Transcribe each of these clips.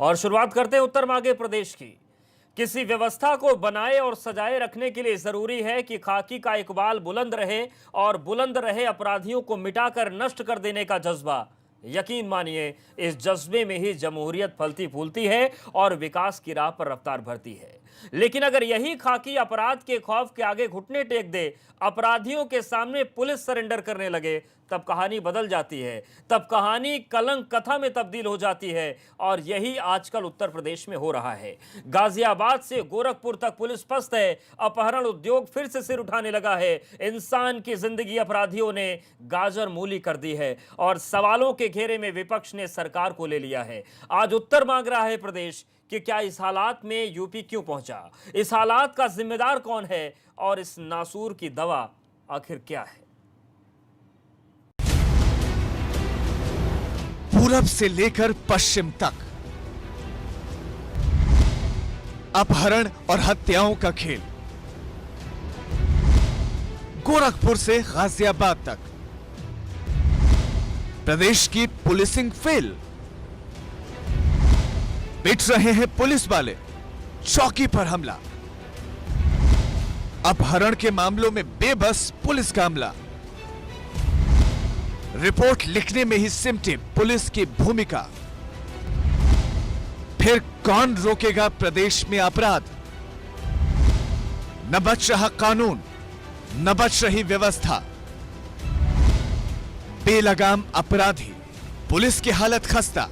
और शुरुआत करते हैं उत्तर मांगे प्रदेश की। किसी व्यवस्था को बनाए और सजाए रखने के लिए जरूरी है कि खाकी का इकबाल बुलंद रहे और बुलंद रहे अपराधियों को मिटाकर नष्ट कर देने का जज्बा। यकीन मानिए, इस जज्बे में ही जमहूरियत फलती फूलती है और विकास की राह पर रफ्तार भरती है। लेकिन अगर यही खाकी अपराध के खौफ के आगे घुटने टेक दे, अपराधियों के सामने पुलिस सरेंडर करने लगे, तब कहानी बदल जाती है। तब कहानी कलंक कथा में तब्दील हो जाती है और यही आजकल उत्तर प्रदेश में हो रहा है। गाजियाबाद से गोरखपुर तक पुलिस पस्त है। अपहरण उद्योग फिर से सिर उठाने लगा है। इंसान की जिंदगी अपराधियों ने गाजर मूली कर दी है और सवालों के घेरे में विपक्ष ने सरकार को ले लिया है। आज उत्तर मांग रहा है प्रदेश कि क्या इस हालात में यूपी क्यों पहुंचा, इस हालात का जिम्मेदार कौन है और इस नासूर की दवा आखिर क्या है। पूरब से लेकर पश्चिम तक अपहरण और हत्याओं का खेल। गोरखपुर से गाजियाबाद तक प्रदेश की पुलिसिंग फेल। पिट रहे हैं पुलिस वाले, चौकी पर हमला। अपहरण के मामलों में बेबस पुलिस का अमला। रिपोर्ट लिखने में ही सिमटे पुलिस की भूमिका। फिर कौन रोकेगा प्रदेश में अपराध? न बच रहा कानून, न बच रही व्यवस्था। बेलगाम अपराधी, पुलिस की हालत खस्ता।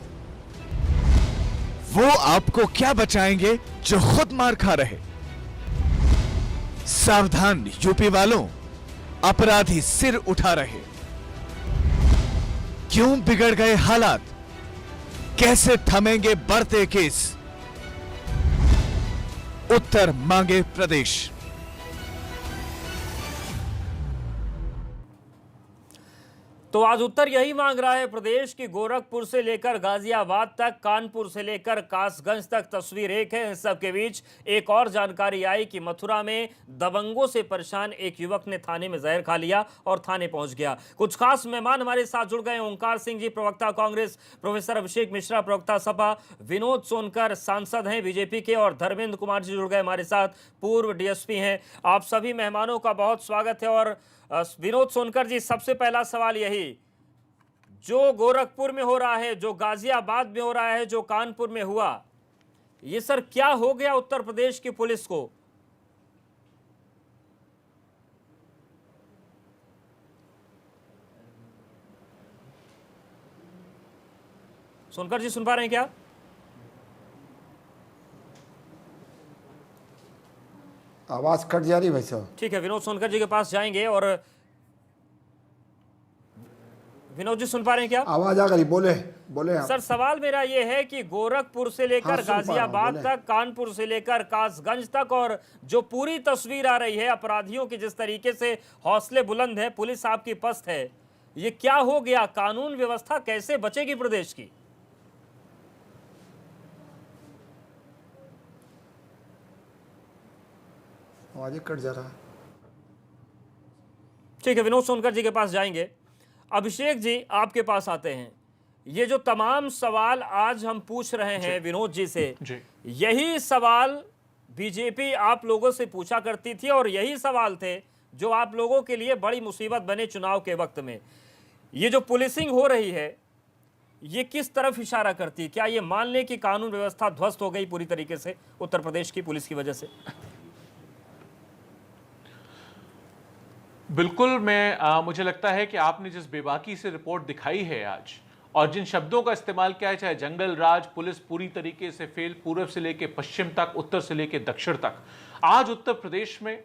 वो आपको क्या बचाएंगे जो खुद मार खा रहे? सावधान यूपी वालों, अपराधी सिर उठा रहे। क्यों बिगड़ गए हालात? कैसे थमेंगे बढ़ते केस? उत्तर मांगे प्रदेश। तो आज उत्तर यही मांग रहा है प्रदेश की गोरखपुर से लेकर गाजियाबाद तक, कानपुर से लेकर कासगंज तक तस्वीर एक है। इन सब के बीच एक और जानकारी आई कि मथुरा में दबंगों से परेशान एक युवक ने थाने में जहर खा लिया और थाने पहुंच गया। कुछ खास मेहमान हमारे साथ जुड़ गए। ओंकार सिंह जी, प्रवक्ता कांग्रेस, प्रोफेसर अभिषेक मिश्रा, प्रवक्ता सपा, विनोद सोनकर सांसद हैं बीजेपी के, और धर्मेंद्र कुमार जी जुड़ गए हमारे साथ, पूर्व डीएसपी हैं। आप सभी मेहमानों का बहुत स्वागत है। और विनोद सोनकर जी, सबसे पहला सवाल यही, जो गोरखपुर में हो रहा है, जो गाजियाबाद में हो रहा है, जो कानपुर में हुआ, ये सर क्या हो गया उत्तर प्रदेश की पुलिस को? सोनकर जी सुन पा रहे हैं क्या? आवाज कट जा रही भाई साहब। ठीक है, विनोद सोनकर जी के पास जाएंगे। और विनोद जी सुन पा रहे हैं क्या? आवाज आ गई, बोले बोले आप। सर, सवाल मेरा ये है कि गोरखपुर से लेकर हाँ, सुन पा रहा हूं, गाजियाबाद बोले। तक, कानपुर से लेकर कासगंज तक, और जो पूरी तस्वीर आ रही है अपराधियों की, जिस तरीके से हौसले बुलंद है, पुलिस आपकी पस्त है, ये क्या हो गया? कानून व्यवस्था कैसे बचेगी प्रदेश की? आवाज कट जा रहा है। ठीक है, विनोद सोनकर जी के पास जाएंगे। अभिषेक जी, आपके पास आते हैं। ये जो तमाम सवाल आज हम पूछ रहे हैं विनोद जी से, यही सवाल बीजेपी आप लोगों से पूछा करती थी और यही सवाल थे जो आप लोगों के लिए बड़ी मुसीबत बने चुनाव के वक्त में। ये जो पुलिसिंग हो रही है, ये किस तरफ इशारा करती है? क्या ये मान लें कि कानून व्यवस्था ध्वस्त हो गई पूरी तरीके से उत्तर प्रदेश की पुलिस की वजह से? बिल्कुल। मुझे लगता है कि आपने जिस बेबाकी से रिपोर्ट दिखाई है आज, और जिन शब्दों का इस्तेमाल किया है, चाहे जंगल राज, पुलिस पूरी तरीके से फेल, पूरब से लेकर पश्चिम तक, उत्तर से लेकर दक्षिण तक, आज उत्तर प्रदेश में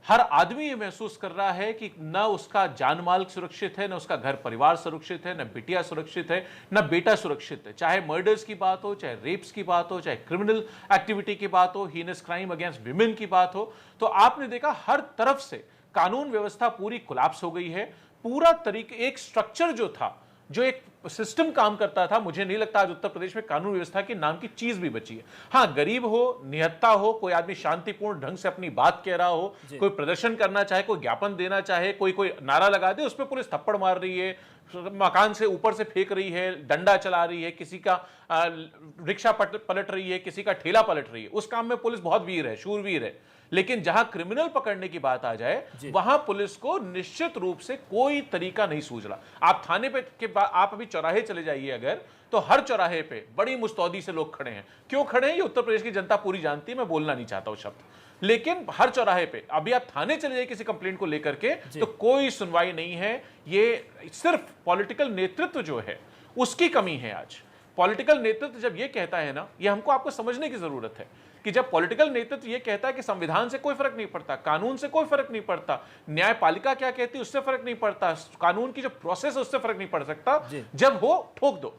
हर आदमी ये महसूस कर रहा है कि न उसका जान माल सुरक्षित है, न उसका घर परिवार सुरक्षित है, न बिटिया सुरक्षित है, न बेटा सुरक्षित है। चाहे मर्डर्स की बात हो, चाहे रेप्स की बात हो, चाहे क्रिमिनल एक्टिविटी की बात हो, हीनस क्राइम अगेंस्ट विमेन की बात हो, तो आपने देखा हर तरफ से कानून व्यवस्था पूरी कोलैप्स हो गई है। पूरा तरीके, एक स्ट्रक्चर जो था जो एक सिस्टम काम करता था, मुझे नहीं लगता आज उत्तर प्रदेश में कानून व्यवस्था के नाम की चीज भी बची है। हाँ, गरीब हो, निहत्ता हो, कोई आदमी शांतिपूर्ण ढंग से अपनी बात कह रहा हो, कोई प्रदर्शन करना चाहे, कोई ज्ञापन देना चाहे, कोई नारा लगा दे, उस पर पुलिस थप्पड़ मार रही है, मकान से ऊपर से फेंक रही है, डंडा चला रही है, किसी का रिक्शा पलट रही है, किसी का ठेला पलट रही है, उस काम में पुलिस बहुत वीर है, शूरवीर है। लेकिन जहां क्रिमिनल पकड़ने की बात आ जाए, वहां पुलिस को निश्चित रूप से कोई तरीका नहीं सूझ रहा। आप थाने पे आप अभी चौराहे चले जाइए अगर, तो हर चौराहे पे बड़ी मुस्तैदी से लोग खड़े हैं। क्यों खड़े हैं ये उत्तर प्रदेश की जनता पूरी जानती है, मैं बोलना नहीं चाहता वो शब्द, लेकिन हर चौराहे पे अभी आप थाने चले जाइए किसी कंप्लेंट को लेकर के, तो कोई सुनवाई नहीं है। ये सिर्फ पॉलिटिकल नेतृत्व जो है उसकी कमी है। आज पॉलिटिकल नेतृत्व जब ये कहता है ना, ये हमको आपको समझने की जरूरत है कि जब पॉलिटिकल नेतृत्व ये कहता है कि संविधान से कोई फर्क नहीं पड़ता, कानून से कोई फर्क नहीं पड़ता, न्यायपालिका क्या कहती है उससे फर्क नहीं पड़ता, कानून की जो प्रोसेस है उससे फर्क नहीं पड़ सकता, जब हो ठोक दो,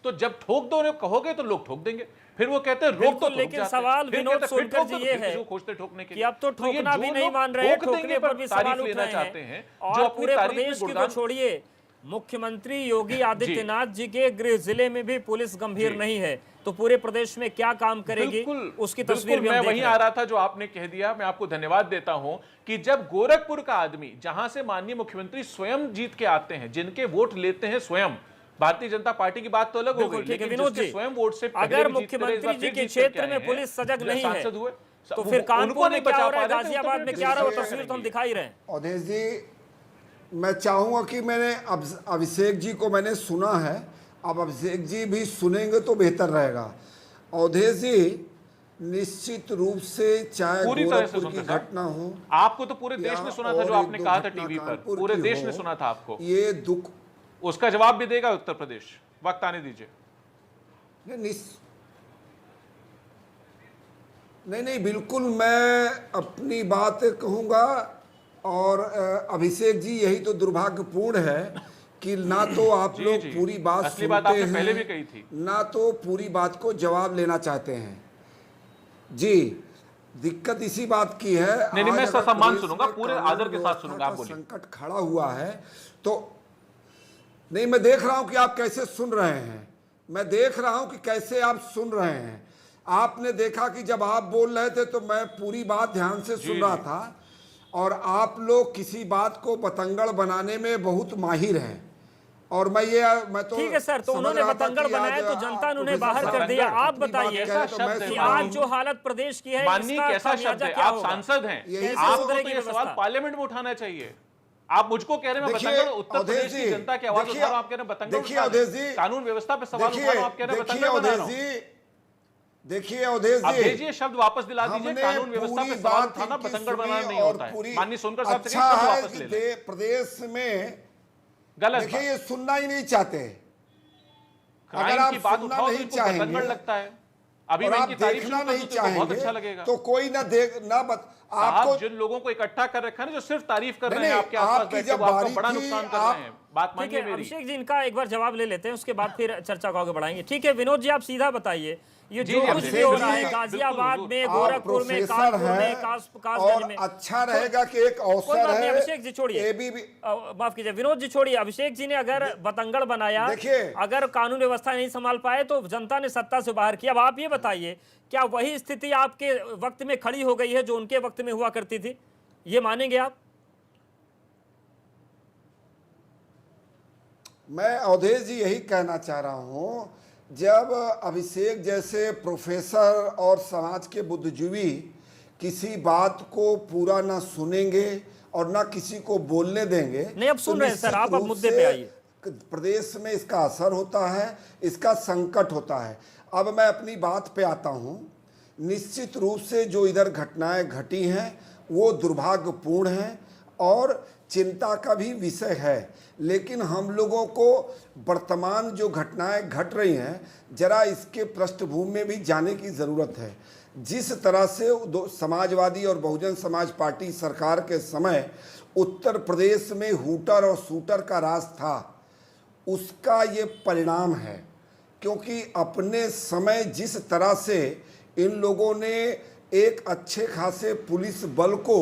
तो जब ठोक दो कहोगे तो लोग ठोक देंगे। फिर वो कहते हैं रोक तो, लेकिन सवाल विनोद सोनकर जी ये है खोजते ठोकने के कि अब तो ठोकना भी नहीं मान रहे हैं, ठोकने पर भी सवाल उठ रहे हैं। और पूरे प्रदेश की तो छोड़िए, मुख्यमंत्री योगी आदित्यनाथ जी के गृह जिले में भी पुलिस गंभीर नहीं है, तो पूरे प्रदेश में क्या काम करेगी उसकी तस्वीर भी मैं वहीं आ रहा था जो आपने कह दिया। मैं आपको धन्यवाद देता हूं कि जब गोरखपुर का आदमी, जहां से माननीय मुख्यमंत्री स्वयं जीत के आते हैं, जिनके वोट लेते हैं स्वयं, भारतीय जनता पार्टी की बात तो अलग हो गई, लेकिन जिसके स्वयं वोट से अगर मुख्यमंत्री जी के क्षेत्र में पुलिस सजग नहीं है तो फिर कानपुर में क्या हो रहा है, गाजियाबाद में क्या रहा है, वो तस्वीर तो हम दिखाई रहे हैं। अवधेश जी, मैं चाहूँगा कि मैंने अभिषेक जी को मैंने सुना है, अब अभिषेक जी भी सुनेंगे तो बेहतर रहेगा। अवधेश जी, निश्चित रूप से चाहे गोरखपुर की घटना हो, आपको तो पूरे देश ने सुना था जो आपने कहा था टीवी पर, पूरे देश ने सुना था आपको। ये दुख, उसका जवाब भी देगा उत्तर प्रदेश, वक्त आने दीजिए। नहीं, बिल्कुल मैं अपनी बात कहूँगा। और अभिषेक जी, यही तो दुर्भाग्यपूर्ण है कि ना तो आप लोग पूरी बात सुनते हैं, पहले भी कही थी, ना तो पूरी बात को जवाब लेना चाहते हैं। जी, दिक्कत इसी बात की है। नहीं, मैं सम्मान सुनूंगा, पूरे आदर के साथ सुनूंगा। आप बोलिए। संकट खड़ा हुआ है तो नहीं, मैं देख रहा हूं कि आप कैसे सुन रहे हैं, मैं देख रहा हूं कि कैसे आप सुन रहे हैं। आपने देखा कि जब आप बोल रहे थे तो मैं पूरी बात ध्यान से सुन रहा था, और आप लोग किसी बात को बतंगड़ बनाने में बहुत माहिर हैं। और मैं तो ठीक है सर, तो उन्होंने बतंगड़ बनाया तो जनता ने उन्हें बाहर कर दिया। आप बताइए कि आज जो हालत प्रदेश की है, माननीय कैसा शब्द है, आप सांसद हैं, आपको तो ये सवाल पार्लियामेंट में उठाना चाहिए। आप मुझको कह रहे हैं बतंगड़, उत्तर प्रदेश की जनता की आवाज उठा रहा हूं, आप कह रहे हैं बतंगड़, कानून व्यवस्था पे सवाल उठा रहा हूं, आप कह रहे हैं बतंगड़ बना रहा हूं। देखिए अवधेश जी, भेजिए शब्द वापस दिला दीजिए, कानून व्यवस्था पे सवाल उठाना बतंगड़ बनाना नहीं होता है। माननीय सोनकर साहब से अच्छा है वापस ले लें। प्रदेश में गलत, देखिए ये सुनना ही नहीं चाहते। अगर आप बात उठाओ तो बतंगड़ लगता है, अभी मैं इनकी तारीफ देखना नहीं चाहेंगे बहुत अच्छा लगेगा। तो कोई ना देख ना आपको जिन लोगों को इकट्ठा कर रखा है ना, जो सिर्फ तारीफ कर रहे हैं आपके आसपास बैठे, वो आपको बड़ा नुकसान कर रहे हैं। बात मानिए मेरी। अभिषेक जी, इनका एक बार जवाब ले लेते हैं, उसके बाद फिर चर्चा को आगे बढ़ाएंगे। ठीक है विनोद जी, आप सीधा बताइए, ये जो कुछ भी हो रहा है गाजियाबाद में, गोरखपुर में, कानपुर में, कासगंज में, अच्छा रहेगा कि एक अवसर है। अभिषेक जी छोड़िए, माफ कीजिए विनोद जी छोड़िए, अभिषेक जी ने अगर बतंगड़ बनाया, अगर कानून व्यवस्था नहीं संभाल पाए तो जनता ने सत्ता से बाहर किया। अब आप ये बताइए, क्या वही स्थिति आपके वक्त में खड़ी हो गई है जो उनके वक्त में हुआ करती थी? ये मानेंगे आप? मैं अवधेश जी यही कहना चाह रहा हूं, जब अभिषेक जैसे प्रोफेसर और समाज के बुद्धिजीवी किसी बात को पूरा ना सुनेंगे और ना किसी को बोलने देंगे, नहीं अब सुन रहे हैं सर, आप अब मुद्दे पे आइए। प्रदेश में इसका असर होता है, इसका संकट होता है। अब मैं अपनी बात पे आता हूं। निश्चित रूप से जो इधर घटनाएं घटी हैं वो दुर्भाग्यपूर्ण हैं और चिंता का भी विषय है, लेकिन हम लोगों को वर्तमान जो घटनाएं घट रही हैं, जरा इसके पृष्ठभूमि में भी जाने की ज़रूरत है। जिस तरह से समाजवादी और बहुजन समाज पार्टी सरकार के समय उत्तर प्रदेश में हूटर और शूटर का राज था, उसका ये परिणाम है। क्योंकि अपने समय जिस तरह से इन लोगों ने एक अच्छे खासे पुलिस बल को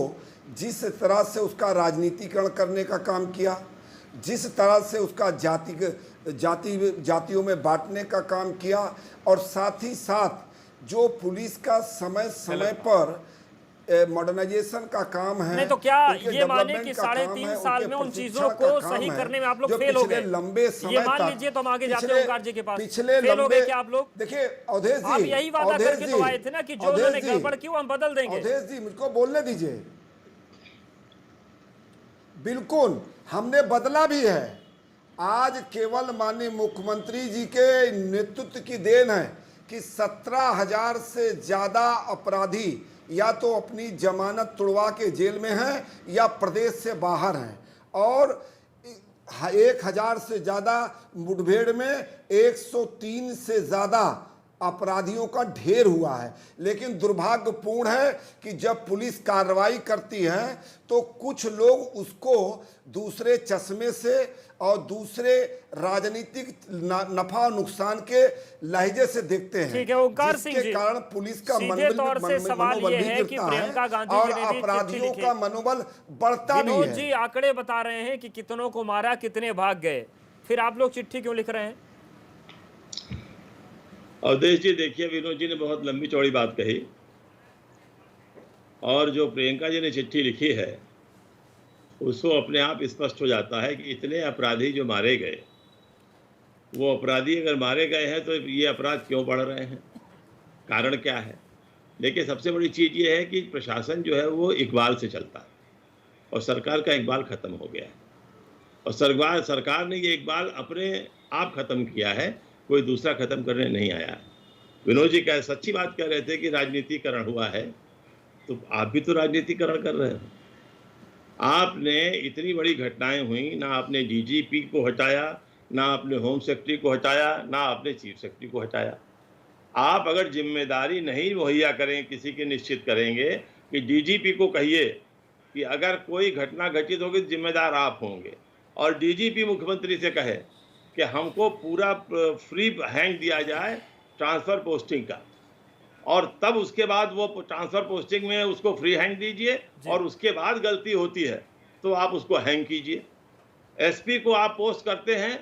जिस तरह से उसका राजनीतिकरण करने का काम किया, जिस तरह से उसका जातियों में बांटने का काम किया, और साथ ही साथ जो पुलिस का समय समय पर मॉडर्नाइजेशन का काम है। नहीं तो क्या उनके ये माने डेवलपमेंट कि का 3.5 काम है, साल उनके में उन प्रशिक्षण चीजों का को काम सही है, करने में आप लोग जो फेल हो पिछले गए? लंबे समय ये मान तक- लीजिए तो हम आगे जाते हैं पिछले- ओंकार जी के पास। पिछले फेल हो गए लंबे- क्या आप लोग? देखिए अवधेश जी, आप यही वादा अवधेश करके तो जी, आए थे ना कि जो अवधेश उन्होंने जी, गड़बड़ की वो हम बदल देंगे। अवधेश जी मुझको बोलने दीजिए। बिल्कुल हमने बदला भी है। आज केवल माननीय मुख्यमंत्री जी के नेतृत्व की देन है कि 17,000 से ज्यादा अपराधी या तो अपनी जमानत तुड़वा के जेल में हैं या प्रदेश से बाहर हैं, और 1,000 से ज्यादा मुठभेड़ में 103 से ज्यादा अपराधियों का ढेर हुआ है। लेकिन दुर्भाग्यपूर्ण है कि जब पुलिस कार्रवाई करती है तो कुछ लोग उसको दूसरे चश्मे से और दूसरे राजनीतिक नफा नुकसान के लहजे से देखते हैं। ठीक है ओंकार सिंह जी, जिसके कारण पुलिस का सीधे तौर से सवाल मनोबल ये भी है कि गिरता प्रियंका है गांधी और जी ने भी अपराधियों चिट्ठी का लिखी। मनोबल बढ़ता भी विनोद है। जी आंकड़े बता रहे हैं कि कितनों को मारा, कितने भाग गए, फिर आप लोग चिट्ठी क्यों लिख रहे हैं? अवधेश जी देखिए, विनोद जी ने बहुत लंबी चौड़ी बात कही, और जो प्रियंका जी ने चिट्ठी लिखी है उसको अपने आप स्पष्ट हो जाता है कि इतने अपराधी जो मारे गए, वो अपराधी अगर मारे गए हैं तो ये अपराध क्यों बढ़ रहे हैं, कारण क्या है। लेकिन सबसे बड़ी चीज़ ये है कि प्रशासन जो है वो इकबाल से चलता है, और सरकार का इकबाल ख़त्म हो गया है, और सरकार ने ये इकबाल अपने आप ख़त्म किया है, कोई दूसरा ख़त्म करने नहीं आया। विनोद जी सच्ची बात कह रहे थे कि राजनीतिकरण हुआ है, तो आप भी तो राजनीतिकरण कर रहे हो। आपने इतनी बड़ी घटनाएं हुई, ना आपने डीजीपी को हटाया, ना आपने होम सेक्रेटरी को हटाया, ना आपने चीफ सेक्रेटरी को हटाया। आप अगर जिम्मेदारी नहीं मुहैया करें, किसी की निश्चित करेंगे कि डीजीपी को कहिए कि अगर कोई घटना घटित होगी तो जिम्मेदार आप होंगे, और डीजीपी मुख्यमंत्री से कहे कि हमको पूरा फ्री हैंड दिया जाए ट्रांसफ़र पोस्टिंग का, और तब उसके बाद वो ट्रांसफ़र पोस्टिंग में उसको फ्री हैंड दीजिए, और उसके बाद गलती होती है तो आप उसको हैंग कीजिए। एसपी को आप पोस्ट करते हैं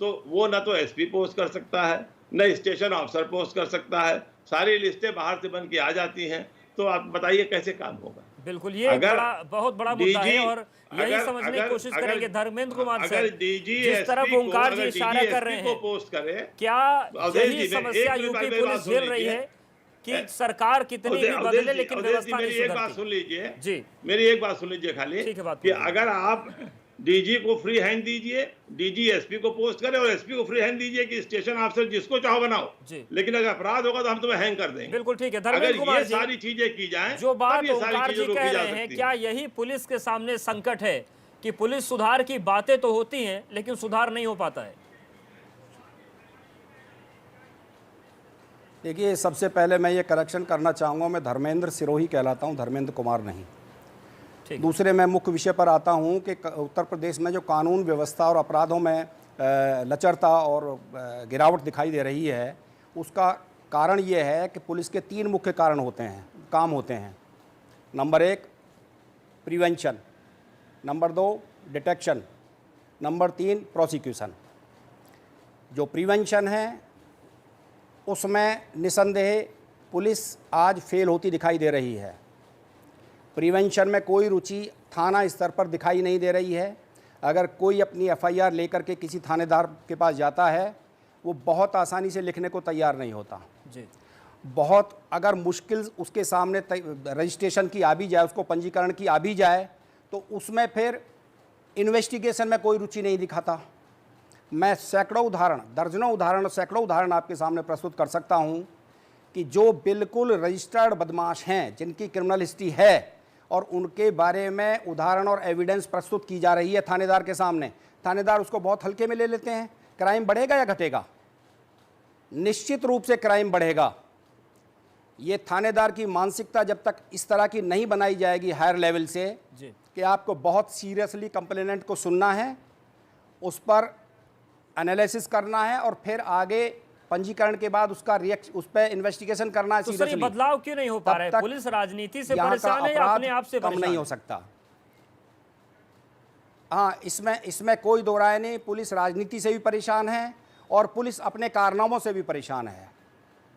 तो वो न तो एसपी पोस्ट कर सकता है, न स्टेशन ऑफिसर पोस्ट कर सकता है, सारी लिस्टें बाहर से बन के आ जाती हैं, तो आप बताइए कैसे काम होगा। बिल्कुल, ये बहुत बड़ा मुद्दा है, और यही समझने की कोशिश करेंगे धर्मेंद्र कुमार सर, जिस तरफ ओंकार जी इशारा कर रहे हैं, पोस्ट करे, क्या यही समस्या यूपी पुलिस झेल रही है कि सरकार कितनी भी बदले लेकिन व्यवस्था नहीं सुधरती? एक बात सुन लीजिए जी, मेरी एक बात सुन लीजिए खाली, ठीक है बात कि अगर आप डीजी को फ्री हैंड दीजिए, डीजी एसपी को पोस्ट करे, और एसपी को फ्री हैंड दीजिए कि स्टेशन ऑफिसर जिसको चाहो बनाओ, लेकिन अगर अपराध होगा तो हम तुम्हें हैंग कर देंगे। बिल्कुल ठीक है। अगर धर्मेंद्र कुमार ये जी, सारी चीजें की जाएं, जो बात ओंकार जी कह रहे हैं, हैं, क्या यही पुलिस के सामने संकट है कि पुलिस सुधार की बातें तो होती हैं लेकिन सुधार नहीं हो पाता है? देखिए, सबसे पहले मैं ये करेक्शन करना चाहूँगा, मैं धर्मेंद्र सिरोही कहलाता हूँ, धर्मेंद्र कुमार नहीं। दूसरे मैं मुख्य विषय पर आता हूँ कि उत्तर प्रदेश में जो कानून व्यवस्था और अपराधों में लचरता और गिरावट दिखाई दे रही है, उसका कारण ये है कि पुलिस के 3 मुख्य काम होते हैं। Number 1 prevention, number 2 detection, number 3 prosecution. जो प्रिवेंशन है उसमें निसंदेह पुलिस आज फेल होती दिखाई दे रही है। प्रिवेंशन में कोई रुचि थाना स्तर पर दिखाई नहीं दे रही है। अगर कोई अपनी एफआईआर लेकर के किसी थानेदार के पास जाता है, वो बहुत आसानी से लिखने को तैयार नहीं होता जी। बहुत अगर मुश्किल उसके सामने रजिस्ट्रेशन की आ भी जाए, उसको पंजीकरण की आ भी जाए, तो उसमें फिर इन्वेस्टिगेशन में कोई रुचि नहीं दिखाता। मैं सैकड़ों उदाहरण, दर्जनों उदाहरण, सैकड़ों उदाहरण आपके सामने प्रस्तुत कर सकता हूं कि जो बिल्कुल रजिस्टर्ड बदमाश हैं, जिनकी क्रिमिनल हिस्ट्री है, और उनके बारे में उदाहरण और एविडेंस प्रस्तुत की जा रही है थानेदार के सामने। थानेदार उसको बहुत हल्के में ले लेते हैं। क्राइम बढ़ेगा या घटेगा? निश्चित रूप से क्राइम बढ़ेगा। ये थानेदार की मानसिकता जब तक इस तरह की नहीं बनाई जाएगी हायर लेवल से कि आपको बहुत सीरियसली कंप्लेनेंट को सुनना है, उस पर एनालिसिस करना है, और फिर आगे पंजीकरण के बाद उसका उस पर इन्वेस्टिगेशन करना है। तो सर, ये बदलाव क्यों नहीं हो पा रहा है? पुलिस राजनीति से परेशान है या अपने आप से कम नहीं हो सकता? हाँ, इसमें कोई दो राय नहीं। पुलिस राजनीति से भी परेशान है और पुलिस अपने कारनामों से भी परेशान है।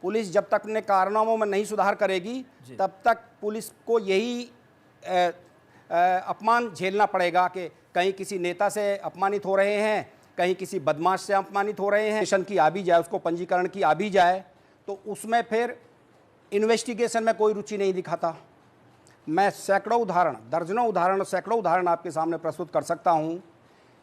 पुलिस जब तक अपने कारनामों में नहीं सुधार करेगी तब तक पुलिस को यही अपमान झेलना पड़ेगा कि कहीं किसी नेता से अपमानित हो रहे हैं, कहीं किसी बदमाश से अपमानित हो रहे हैं। स्टेशन की आ भी जाए, उसको पंजीकरण की आ भी जाए, तो उसमें फिर इन्वेस्टिगेशन में कोई रुचि नहीं दिखाता। मैं सैकड़ों उदाहरण, दर्जनों उदाहरण, सैकड़ों उदाहरण आपके सामने प्रस्तुत कर सकता हूं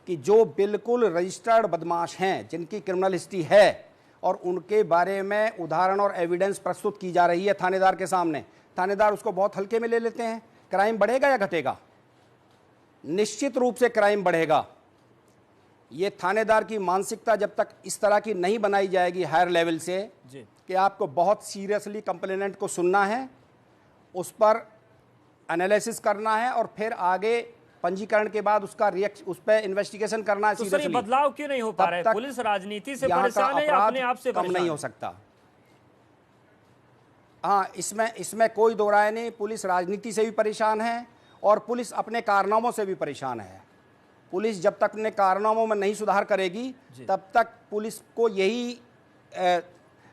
कि जो बिल्कुल रजिस्टर्ड बदमाश हैं, जिनकी क्रिमिनल हिस्ट्री है, और उनके बारे में उदाहरण और एविडेंस प्रस्तुत की जा रही है थानेदार के सामने। थानेदार उसको बहुत हल्के में ले लेते हैं। क्राइम बढ़ेगा या घटेगा? निश्चित रूप से क्राइम बढ़ेगा। ये थानेदार की मानसिकता जब तक इस तरह की नहीं बनाई जाएगी हायर लेवल से कि आपको बहुत सीरियसली कंप्लेनेंट को सुनना है, उस पर एनालिसिस करना है और फिर आगे पंजीकरण के बाद उसका उस पर इन्वेस्टिगेशन करना है। तो सर, ये बदलाव क्यों नहीं हो पा रहा है? पुलिस राजनीति से परेशान है या अपने आप से कम नहीं हो सकता? हाँ, इसमें कोई दो राय नहीं। पुलिस राजनीति से भी परेशान है और पुलिस अपने कारनामों से भी परेशान है। पुलिस जब तक अपने कारनामों में नहीं सुधार करेगी तब तक पुलिस को यही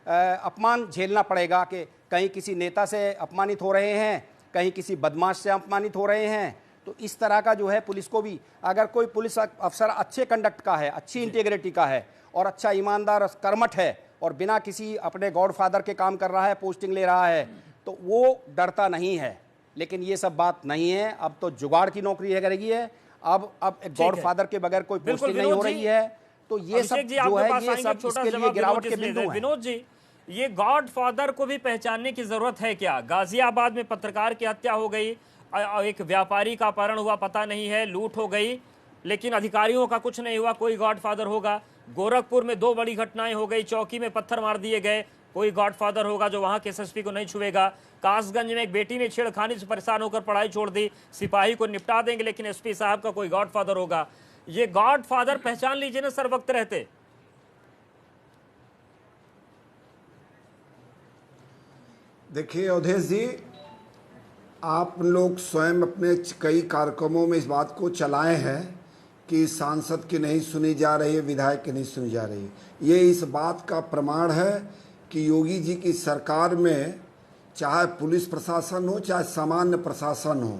अपमान झेलना पड़ेगा कि कहीं किसी नेता से अपमानित हो रहे हैं, कहीं किसी बदमाश से अपमानित हो रहे हैं। तो इस तरह का जो है पुलिस को भी, अगर कोई पुलिस अफसर अच्छे कंडक्ट का है, अच्छी इंटीग्रिटी का है और अच्छा ईमानदार कर्मठ है और बिना किसी अपने गॉडफादर के काम कर रहा है, पोस्टिंग ले रहा है, तो वो डरता नहीं है। लेकिन ये सब बात नहीं है। अब तो जुगाड़ की नौकरी है करेगी है। अब गॉडफादर के बगैर कोई पोस्टिंग नहीं हो रही है। तो ये सब जो है, ये सब इसके लिए गिरावट के बिंदु हैं। विनोद जी, ये गॉडफादर को भी पहचानने की जरूरत है क्या? गाजियाबाद में पत्रकार की हत्या हो गई, एक व्यापारी का अपहरण हुआ, पता नहीं है, लूट हो गई, लेकिन अधिकारियों का कुछ नहीं हुआ, कोई गॉडफादर होगा। गोरखपुर में 2 बड़ी घटनाएं हो गई, चौकी में पत्थर मार दिए गए, कोई गॉडफादर होगा जो वहां के एसएसपी को नहीं छुएगा। कासगंज में एक बेटी ने छेड़खानी से परेशान होकर पढ़ाई छोड़ दी, सिपाही को निपटा देंगे, लेकिन एसपी साहब का कोई गॉडफादर होगा। ये गॉडफादर पहचान लीजिए ना सर वक्त रहते। देखिए अवधेश जी, आप लोग स्वयं अपने कई कार्यक्रमों में इस बात को चलाए हैं कि सांसद की नहीं सुनी जा रही है, विधायक की नहीं सुनी जा रही है। ये इस बात का प्रमाण है कि योगी जी की सरकार में चाहे पुलिस प्रशासन हो, चाहे सामान्य प्रशासन हो,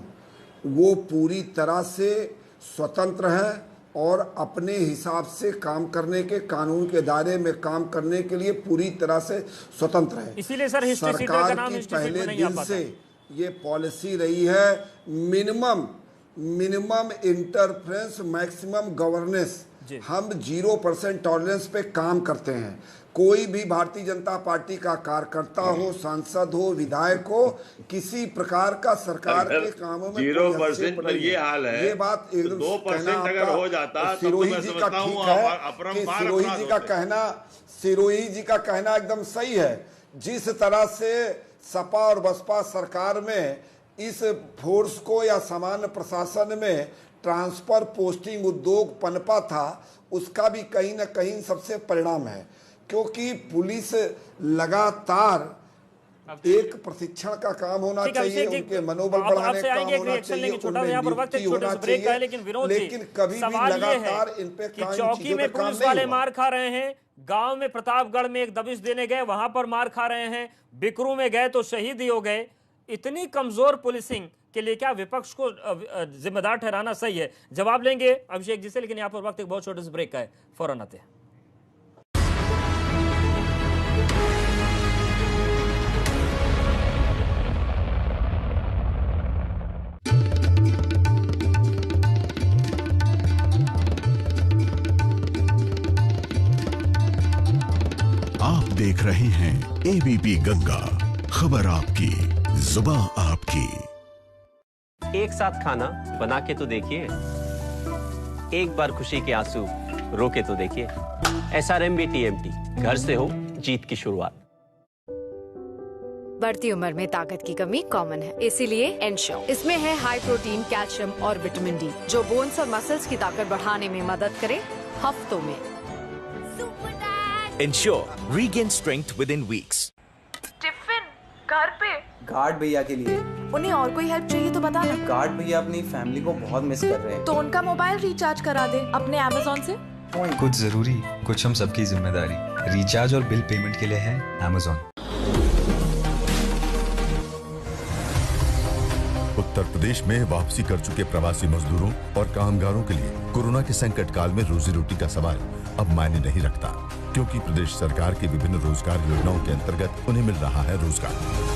वो पूरी तरह से स्वतंत्र है और अपने हिसाब से काम करने के, कानून के दायरे में काम करने के लिए पूरी तरह से स्वतंत्र है। इसीलिए सर सरकार की पहले दिन से ये पॉलिसी रही है, मिनिमम इंटरफेरेंस, मैक्सिमम गवर्नेंस। हम 0% टॉलरेंस पे काम करते हैं। कोई भी भारतीय जनता पार्टी का कार्यकर्ता हो, सांसद हो, विधायक हो, किसी प्रकार का सरकार के कामों में 0% पर ये हाल है। ये बात एकदम 2% अगर हो जाता तो सिरोही जी का ठीक है कि सिरोही जी का कहना एकदम सही है। जिस तरह से सपा और बसपा सरकार में इस फोर्स को या सामान्य प्रशासन में ट्रांसफर, पोस्टिंग, उद्योग पनपा था, उसका भी कहीं ना कहीं सबसे परिणाम है। क्योंकि पुलिस लगातार एक प्रशिक्षण का काम होना चाहिए, उनके मनोबल बढ़ाने का काम होना चाहिए, लेकिन कभी भी लगातार इन पे चौकी में पुलिस वाले मार खा रहे हैं, गांव में प्रतापगढ़ में एक दबिश देने गए, वहां पर मार खा रहे हैं, बिकरू में गए तो शहीद ही हो गए। इतनी कमजोर पुलिसिंग के लिए क्या विपक्ष को जिम्मेदार ठहराना सही है? जवाब लेंगे अभिषेक जी से, लेकिन यहाँ पर वक्त एक बहुत छोटे से ब्रेक का है, फौरन आते हैं। आप देख रहे हैं एबीपी गंगा, खबर आपकी, जुबान आपकी। एक साथ खाना बना के तो देखिए, एक बार खुशी के आंसू रोके तो देखिए। SRMB TMT, घर से हो जीत की शुरुआत। बढ़ती उम्र में ताकत की कमी कॉमन है, इसीलिए एनश्योर। इसमें है हाई प्रोटीन, कैल्शियम और विटामिन डी, जो बोन्स और मसल्स की ताकत बढ़ाने में मदद करे हफ्तों में। Ensure regain strength within weeks. Tiffin घर पे, गार्ड भैया के लिए। उन्हें और कोई हेल्प चाहिए तो बता ना। गार्ड भैया अपनी फैमिली को बहुत मिस कर रहे हैं। तो उनका मोबाइल रिचार्ज करा दे अपने अमेज़न से। कुछ जरूरी, कुछ हम सबकी जिम्मेदारी। रिचार्ज और बिल पेमेंट के लिए है अमेज़न। उत्तर प्रदेश में वापसी कर चुके प्रवासी मजदूरों और कामगारों के लिए कोरोना के संकट काल में रोजी रोटी का सवाल अब मायने नहीं रखता, क्योंकि प्रदेश सरकार की विभिन्न रोजगार योजनाओं के अंतर्गत उन्हें मिल रहा है रोजगार।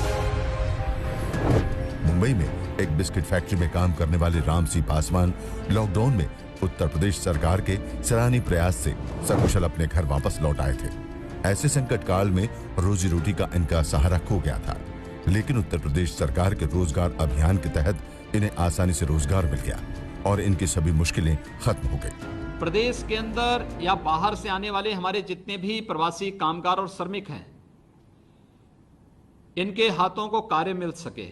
मुंबई में एक बिस्किट फैक्ट्री में काम करने वाले राम सी पासवान लॉकडाउन में उत्तर प्रदेश सरकार के सराहनीय प्रयास से सकुशल अपने घर वापस लौट आए थे। ऐसे संकट काल में रोजी रोटी का इनका सहारा खो गया था, लेकिन उत्तर प्रदेश सरकार के रोजगार अभियान के तहत इन्हें आसानी से रोजगार मिल गया और इनकी सभी मुश्किलें खत्म हो गई। प्रदेश के अंदर या बाहर से आने वाले हमारे जितने भी प्रवासी कामगार और श्रमिक हैं, इनके हाथों को कार्य मिल सके,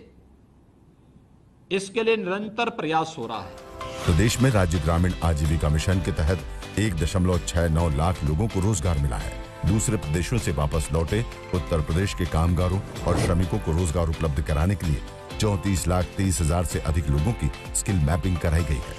इसके लिए निरंतर प्रयास हो रहा है। प्रदेश में राज्य ग्रामीण आजीविका मिशन के तहत 1.69 लाख लोगों को रोजगार मिला है। दूसरे प्रदेशों से वापस लौटे उत्तर प्रदेश के कामगारों और श्रमिकों को रोजगार उपलब्ध कराने के लिए 34,30,000 से अधिक लोगों की स्किल मैपिंग कराई गई है।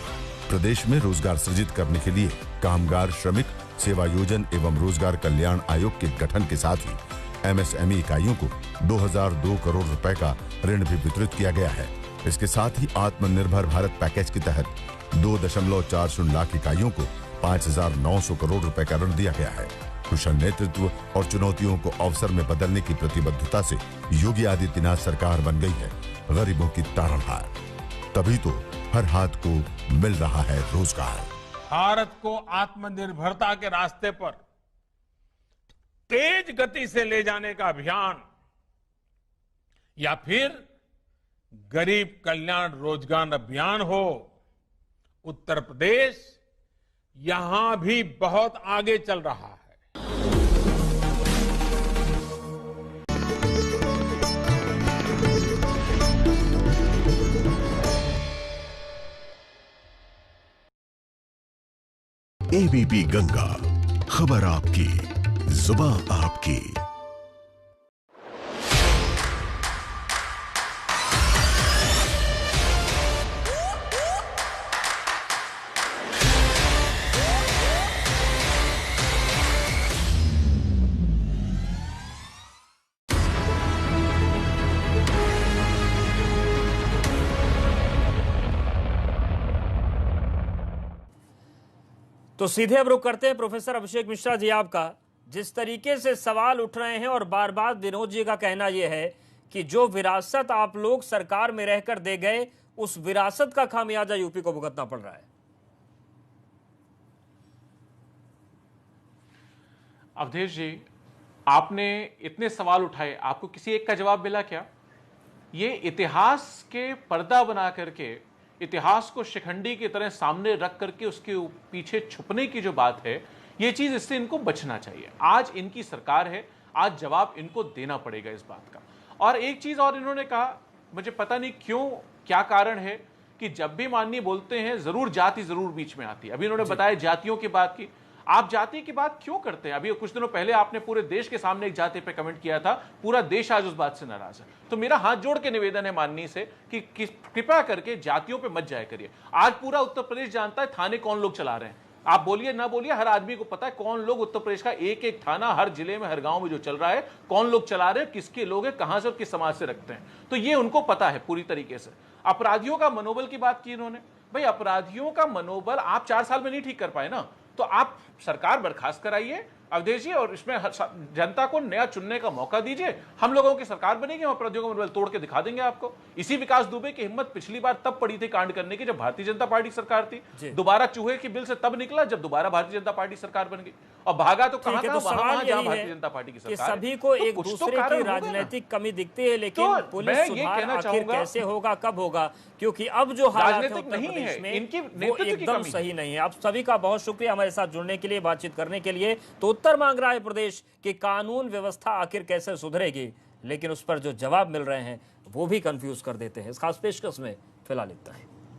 प्रदेश में रोजगार सृजित करने के लिए कामगार श्रमिक सेवा योजन एवं रोजगार कल्याण आयोग के गठन के साथ ही एमएसएमई इकाइयों को 2002 करोड़ रुपए का ऋण भी वितरित किया गया है। इसके साथ ही आत्मनिर्भर भारत पैकेज के तहत 2.40 लाख इकाइयों को 5,900 करोड़ रुपए का ऋण दिया गया है। कुशल नेतृत्व और चुनौतियों को अवसर में बदलने की प्रतिबद्धता से योगी आदित्यनाथ सरकार बन गई है गरीबों की तारणहार। तभी तो हर हाथ को मिल रहा है रोजगार। भारत को आत्मनिर्भरता के रास्ते पर तेज गति से ले जाने का अभियान या फिर गरीब कल्याण रोजगार अभियान हो, उत्तर प्रदेश यहां भी बहुत आगे चल रहा है। एबीपी गंगा, खबर आपकी, जुबान आपकी। तो सीधे अब रुख करते हैं प्रोफेसर अभिषेक मिश्रा जी आपका। जिस तरीके से सवाल उठ रहे हैं और बार बार विनोद जी का कहना यह है कि जो विरासत आप लोग सरकार में रहकर दे गए, उस विरासत का खामियाजा यूपी को भुगतना पड़ रहा है। अवधेश जी, आपने इतने सवाल उठाए, आपको किसी एक का जवाब मिला क्या? ये इतिहास के पर्दा बना करके, इतिहास को शिखंडी की तरह सामने रख करके उसके पीछे छुपने की जो बात है, ये चीज, इससे इनको बचना चाहिए। आज इनकी सरकार है, आज जवाब इनको देना पड़ेगा इस बात का। और एक चीज और इन्होंने कहा, मुझे पता नहीं क्यों, क्या कारण है कि जब भी माननीय बोलते हैं जरूर जाति जरूर बीच में आती है। अभी इन्होंने बताया जातियों की बात की, आप जाति की बात क्यों करते हैं? अभी कुछ दिनों पहले आपने पूरे देश के सामने एक जाति पे कमेंट किया था, पूरा देश आज उस बात से नाराज है। तो मेरा हाथ जोड़ के निवेदन है माननीय से कि कृपया करके जातियों पे मत जाया करिए। आज पूरा उत्तर प्रदेश जानता है थाने कौन लोग चला रहे हैं। आप बोलिए ना बोलिए, हर आदमी को पता है कौन लोग उत्तर प्रदेश का एक एक थाना, हर जिले में, हर गांव में जो चल रहा है, कौन लोग चला रहे हैं, किसके लोग हैं, कहां से और किस समाज से रखते हैं। तो ये उनको पता है पूरी तरीके से। अपराधियों का मनोबल की बात की इन्होंने। भाई, अपराधियों का मनोबल आप 4 साल में नहीं ठीक कर पाए ना, तो आप सरकार बर्खास्त कराइए अवधेश जी, और इसमें जनता को नया चुनने का मौका दीजिए। हम लोगों की सरकार बनेगी, हम अपराधियों का मनोबल तोड़ के दिखा देंगे आपको। इसी विकास दुबे की हिम्मत पिछली बार तब पड़ी थी कांड करने की, जब भारतीय जनता पार्टी सरकार थी। दोबारा चूहे की बिल से तब निकला जब दोबारा भारतीय जनता पार्टी सरकार बन गई, और भागा तो कहां था, वहां जहां भारतीय जनता पार्टी की सरकार। सभी को एक दूसरे की राजनीतिक कमी दिखती है, लेकिन पुलिस सुधार आखिर कैसे होगा, कब होगा? क्योंकि अब जो हालात है उत्तर प्रदेश में, इनकी वो एकदम सही नहीं है। आप सभी का बहुत शुक्रिया हमारे साथ जुड़ने के लिए, बातचीत करने के लिए। तो उत्तर मांग रहा है प्रदेश की कानून व्यवस्था आखिर कैसे सुधरेगी, लेकिन उस पर जो जवाब मिल रहे हैं वो भी कंफ्यूज कर देते हैं। इस खास पेशकश में फिलहाल इतना है।